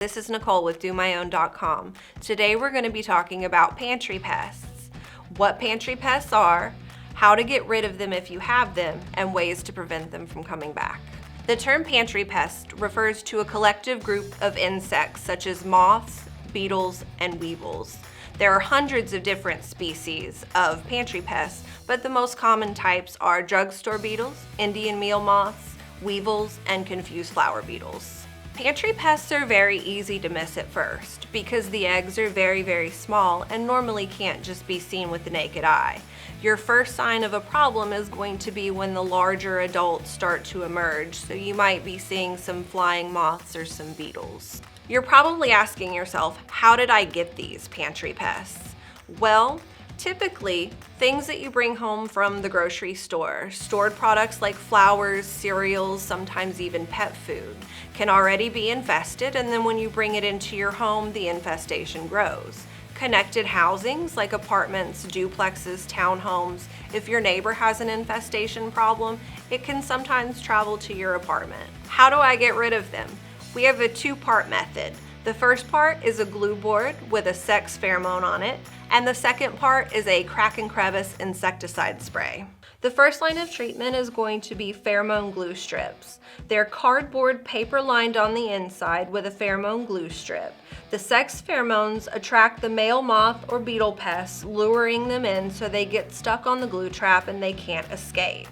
This is Nicole with DoMyOwn.com. Today we're going to be talking about pantry pests, what pantry pests are, how to get rid of them if you have them, and ways to prevent them from coming back. The term pantry pest refers to a collective group of insects such as moths, beetles, and weevils. There are hundreds of different species of pantry pests, but the most common types are drugstore beetles, Indian meal moths, weevils, and confused flower beetles. Pantry pests are very easy to miss at first because the eggs are very small and normally can't just be seen with the naked eye. Your first sign of a problem is going to be when the larger adults start to emerge, so you might be seeing some flying moths or some beetles. You're probably asking yourself, how did I get these pantry pests? Well, typically, things that you bring home from the grocery store, stored products like flowers, cereals, sometimes even pet food, can already be infested, and then when you bring it into your home, the infestation grows. Connected housings like apartments, duplexes, townhomes, if your neighbor has an infestation problem, it can sometimes travel to your apartment. How do I get rid of them? We have a two-part method. The first part is a glue board with a sex pheromone on it, and the second part is a crack and crevice insecticide spray. The first line of treatment is going to be pheromone glue strips. They're cardboard paper lined on the inside with a pheromone glue strip. The sex pheromones attract the male moth or beetle pests, luring them in so they get stuck on the glue trap and they can't escape.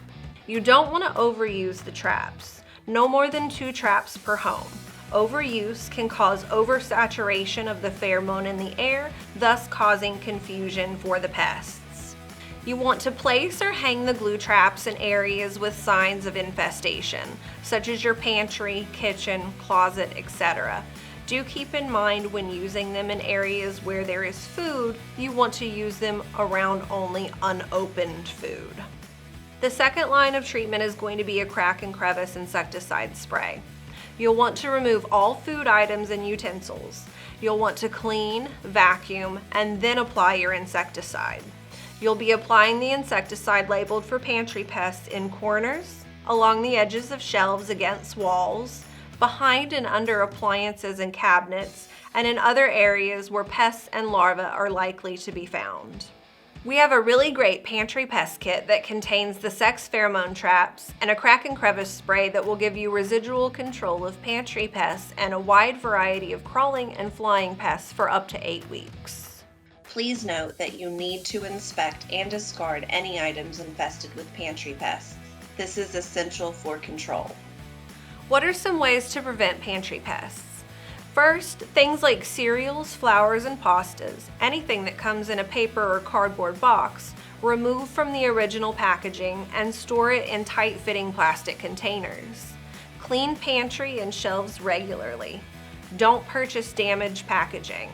You don't want to overuse the traps. No more than 2 traps per home. Overuse can cause oversaturation of the pheromone in the air, thus causing confusion for the pests. You want to place or hang the glue traps in areas with signs of infestation, such as your pantry, kitchen, closet, etc. Do keep in mind when using them in areas where there is food, you want to use them around only unopened food. The second line of treatment is going to be a crack and crevice insecticide spray. You'll want to remove all food items and utensils. You'll want to clean, vacuum, and then apply your insecticide. You'll be applying the insecticide labeled for pantry pests in corners, along the edges of shelves against walls, behind and under appliances and cabinets, and in other areas where pests and larvae are likely to be found. We have a really great pantry pest kit that contains the sex pheromone traps and a crack and crevice spray that will give you residual control of pantry pests and a wide variety of crawling and flying pests for up to 8 weeks. Please note that you need to inspect and discard any items infested with pantry pests. This is essential for control. What are some ways to prevent pantry pests? First, things like cereals, flours, and pastas, anything that comes in a paper or cardboard box, remove from the original packaging and store it in tight-fitting plastic containers. Clean pantry and shelves regularly. Don't purchase damaged packaging.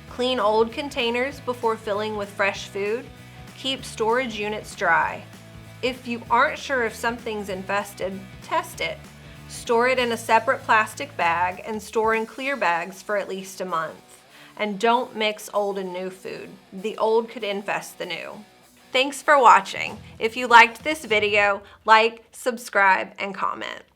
Clean old containers before filling with fresh food. Keep storage units dry. If you aren't sure if something's infested, test it. Store it in a separate plastic bag and store in clear bags for at least a month. And don't mix old and new food. The old could infest the new. Thanks for watching. If you liked this video, like, subscribe, and comment.